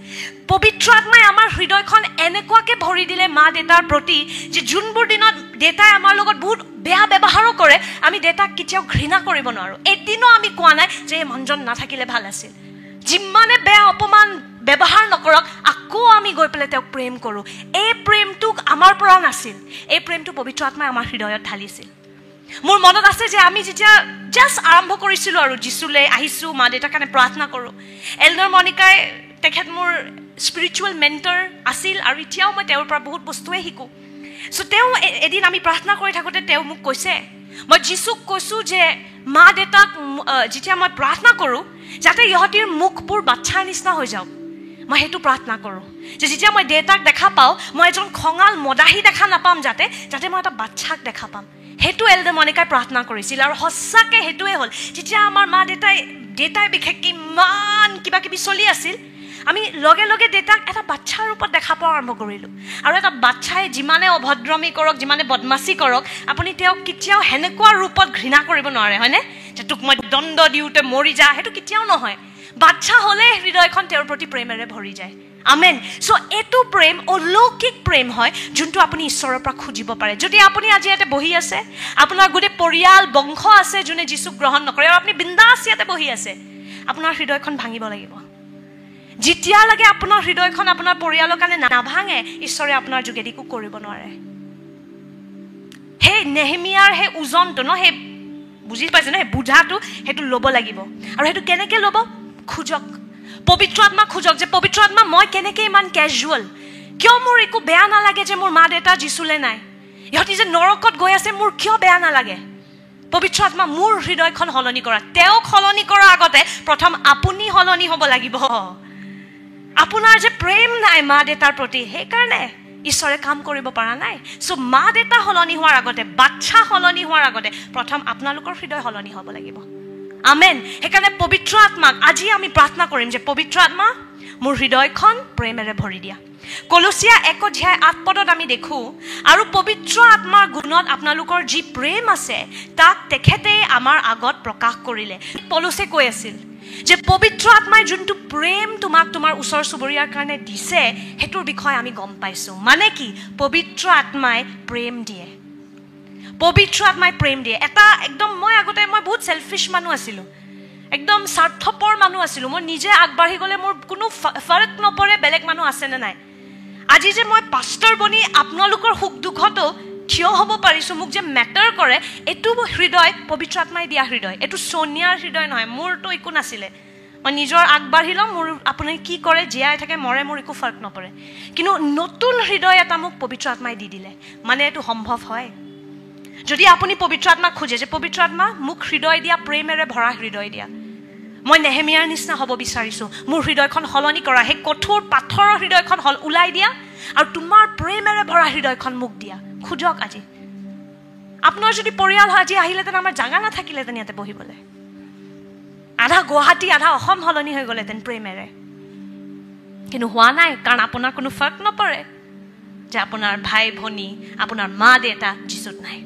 পবিত্ৰ আত্মাই আমাৰ হৃদয়খন এনেকুৱাকে ভৰি দিলে মা দেউতাৰ প্ৰতি, যে যোনবোৰ দিনত দেউতাই আমাৰ লগত বহুত বেয়া ব্যৱহাৰো কৰে, আমি দেউতাক কেতিয়াও ঘৃণা কৰিব নোৱাৰোঁ। এদিনো আমি কোৱা নাই যে এই মানুহজন নাথাকিলে ভাল আছিল। যিমানে বেয়া অপমান ব্যৱহাৰ নকৰক, আকৌ আমি গৈ পেলাই তেওঁক প্ৰেম কৰোঁ। এই প্ৰেমটো আমাৰ পৰা নাছিল, এই প্ৰেমটো পবিত্ৰ আত্মাই আমাৰ হৃদয়ত ঢালিছিল। মোৰ মনত আছে যে আমি যেতিয়া জাষ্ট আৰম্ভ কৰিছিলোঁ আৰু যীচুলৈ আহিছোঁ, মা দেউতাৰ কাৰণে প্ৰাৰ্থনা কৰোঁ। এল্ডাৰ মনিকাই, তেখেত মোৰ স্পিৰিচুৱেল মেণ্টৰ আছিল, আৰু এতিয়াও মই তেওঁৰ পৰা বহুত বস্তুৱে শিকোঁ। চ' তেওঁ এদিন আমি প্ৰাৰ্থনা কৰি থাকোঁতে তেওঁ মোক কৈছে, মই যীচুক কৈছোঁ যে মা দেউতাক যেতিয়া মই প্ৰাৰ্থনা কৰোঁ যাতে ইহঁতিৰ মুখবোৰ বাচ্ছাৰ নিচিনা হৈ যাওক, মই সেইটো প্ৰাৰ্থনা কৰোঁ। যে যেতিয়া মই দেউতাক দেখা পাওঁ, মই এজন খঙাল মদাহী দেখা নাপাম, যাতে মই এটা বাচ্ছাক দেখা পাম। সেইটো এল্ডাৰ মনিকাই প্ৰাৰ্থনা কৰিছিল, আৰু সঁচাকৈ সেইটোৱে হ'ল। যেতিয়া আমাৰ মা দেউতাই বিশেষকৈ ইমান কিবা কিবি চলি আছিল, আমি লগে লগে দেউতাক এটা বাচ্ছাৰ ৰূপত দেখা পোৱা আৰম্ভ কৰিলোঁ। আৰু এটা বাচ্ছাই যিমানে অভদ্ৰমী কৰক, যিমানে বদমাচি কৰক, আপুনি তেওঁক কেতিয়াও সেনেকুৱা ৰূপত ঘৃণা কৰিব নোৱাৰে, হয়নে? যে তোক মই দণ্ড দিওঁতে মৰি যা, সেইটো কেতিয়াও নহয়। বাচ্ছা হ'লে হৃদয়খন তেওঁৰ প্ৰতি প্ৰেমেৰে ভৰি যায়। আমেন। চ' এইটো প্ৰেম অলৌকিক প্ৰেম হয়, যোনটো আপুনি ঈশ্বৰৰ পৰা খুজিব পাৰে। যদি আপুনি আজি ইয়াতে বহি আছে, আপোনাৰ গোটেই পৰিয়াল বংশ আছে যোনে যীচুক গ্ৰহণ নকৰে, আৰু আপুনি বিন্দাছ ইয়াতে বহি আছে, আপোনাৰ হৃদয়খন ভাঙিব লাগিব। যেতিয়ালৈকে আপোনাৰ হৃদয়খন আপোনাৰ পৰিয়ালৰ কাৰণে নাভাঙে, ঈশ্বৰে আপোনাৰ যোগেদি একো কৰিব নোৱাৰে। সেই নেহেমিয়াৰ সেই ওজনটো সেই বুজি পাইছে ন, সেই বুজাটো সেইটো ল'ব লাগিব। আৰু সেইটো কেনেকৈ ল'ব? খোজক, পবিত্ৰ আত্মা খোজক। যে পবিত্ৰ আত্মা, মই কেনেকৈ ইমান কেজুৱেল, কিয় মোৰ একো বেয়া নালাগে যে মোৰ মা দেউতা যীচুলে নাই, ইহঁতি যে নৰকত গৈ আছে, মোৰ কিয় বেয়া নালাগে? পবিত্ৰ আত্মা, মোৰ হৃদয়খন সলনি কৰা। তেওঁক সলনি কৰাৰ আগতে প্ৰথম আপুনি সলনি হ'ব লাগিব। আপোনাৰ যে প্ৰেম নাই মা দেউতাৰ প্ৰতি, সেইকাৰণে ঈশ্বৰে কাম কৰিব পৰা নাই। চ' মা দেউতা সলনি হোৱাৰ আগতে, বাচ্ছা সলনি হোৱাৰ আগতে প্ৰথম আপোনালোকৰ হৃদয় সলনি হ'ব লাগিব। আমেন। সেইকাৰণে পবিত্ৰ আত্মাক আজি আমি প্ৰাৰ্থনা কৰিম যে পবিত্ৰ আত্মা, মোৰ হৃদয়খন প্ৰেমেৰে ভৰি দিয়া। কলচীয়া 1:8 আমি দেখোঁ, আৰু পবিত্ৰ আত্মাৰ গুণত আপোনালোকৰ যি প্ৰেম আছে তাক তেখেতে আমাৰ আগত প্ৰকাশ কৰিলে। পৌলুসে কৈ আছিল যে পবিত্ৰ আত্মাই যোনটো প্ৰেম তোমাক তোমাৰ ওচৰ চুবুৰীয়াৰ কাৰণে দিছে, সেইটোৰ বিষয়ে আমি গম পাইছোঁ। মানে কি? পবিত্ৰ আত্মাই প্ৰেম দিয়ে। পবিত্ৰ আত্মাই প্ৰেম দিয়ে। এটা একদম মই বহুত চেলফিছ মানুহ আছিলোঁ, একদম স্বাৰ্থপৰ মানুহ আছিলোঁ। মই নিজে আগবাঢ়ি গ'লে মোৰ কোনো ফৰক নপৰে বেলেগ মানুহ আছেনে নাই। আজি যে মই পাষ্টাৰ বনি আপোনালোকৰ সুখ দুখতো থিয় হ'ব পাৰিছোঁ, মোক যে মেটাৰ কৰে, এইটো হৃদয় পবিত্ৰ আত্মাই দিয়া হৃদয়। এইটো সোনিয়াৰ হৃদয় নহয়, মোৰতো একো নাছিলে। মই নিজৰ আগবাঢ়ি ল'ম, মোৰ আপুনি কি কৰে, জীয়াই থাকে মৰে, মোৰ একো ফৰক নপৰে। কিন্তু নতুন হৃদয় এটা মোক পবিত্ৰ আত্মাই দি দিলে। মানে এইটো সম্ভৱ হয় যদি আপুনি পবিত্ৰ আত্মাক খোজে, যে পবিত্ৰ আত্মা মোক হৃদয় দিয়া, প্ৰেমেৰে ভৰা হৃদয় দিয়া। মই নেহেমিয়াৰ নিচিনা হ'ব বিচাৰিছোঁ, মোৰ হৃদয়খন সলনি কৰা, সেই কঠোৰ পাথৰৰ হৃদয়খন ওলাই দিয়া, আৰু তোমাৰ প্ৰেমেৰে ভৰা হৃদয়খন মোক দিয়া। খোজক আজি। আপোনাৰ যদি পৰিয়াল হয় আজি আহিলেতেন আমাৰ জাগা নাথাকিলেতেন ইয়াতে বহিবলৈ আধা গুৱাহাটী আধা অসম সলনি হৈ গ'লেতেন প্ৰেমেৰে কিন্তু হোৱা নাই কাৰণ আপোনাৰ কোনো ফৰক নপৰে যে আপোনাৰ ভাই ভনী আপোনাৰ মা দেউতা যিচুত নাই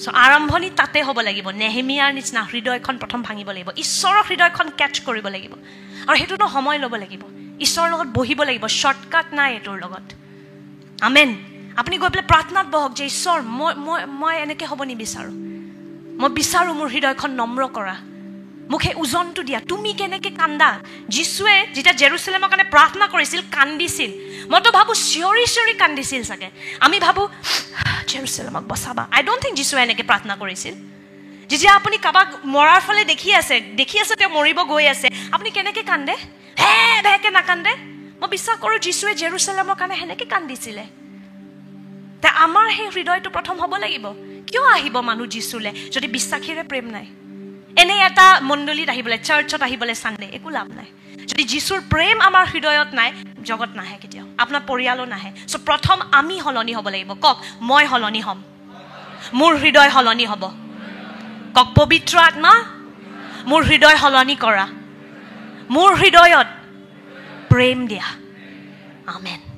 সো আৰম্ভণি তাতে হ'ব লাগিব নেহেমিয়াৰ নিচিনা হৃদয়খন প্ৰথম ভাঙিব লাগিব ঈশ্বৰৰ হৃদয়খন কেচ কৰিব লাগিব আৰু হেতুনো সময় ল'ব লাগিব ঈশ্বৰৰ লগত বহিব লাগিব শৰ্টকাট নাই এটোৰ লগত আমেন আপুনি গৈ পেলাই প্ৰাৰ্থনাত বহক যে ঈশ্বৰ মই এনেকৈ হ'ব নিবিচাৰোঁ মই বিচাৰোঁ মোৰ হৃদয়খন নম্ৰ কৰা মোক সেই ওজনটো দিয়া তুমি কেনেকৈ কান্দা যীশুৱে যেতিয়া জেৰুচালেমৰ কাৰণে প্ৰাৰ্থনা কৰিছিল কান্দিছিল মইতো ভাবোঁ চিঞৰি চিঞৰি কান্দিছিল চাগে আমি ভাবোঁ জেৰুচালেমক বচাবা আই ডোণ্ট থিংক যীশুৱে এনেকৈ প্ৰাৰ্থনা কৰিছিল যেতিয়া আপুনি কাৰোবাক মৰাৰ ফালে দেখি আছে তেওঁ মৰিব গৈ আছে আপুনি কেনেকৈ কান্দে হে ভেকে নাকান্দে মই বিশ্বাস কৰোঁ যীশুৱে জেৰুচালেমৰ কাৰণে সেনেকৈ কান্দিছিলে তে আমাৰ সেই হৃদয়টো প্ৰথম হ'ব লাগিব কিয় আহিব মানুহ যীশুলে যদি বিশ্বাসীৰে প্ৰেম নাই এনে এটা মণ্ডলীত আহিবলৈ চাৰ্চত আহিবলৈ চানডে একো লাভ নাই যদি যীশুৰ প্ৰেম আমাৰ হৃদয়ত নাই জগত নাহে কেতিয়াও আপোনাৰ পৰিয়ালো নাহে চ' প্ৰথম আমি সলনি হ'ব লাগিব কওক মই সলনি হ'ম মোৰ হৃদয় সলনি হ'ব কওক পবিত্ৰ আত্মা মোৰ হৃদয় সলনি কৰা মোৰ হৃদয়ত প্ৰেম দিয়া আমেন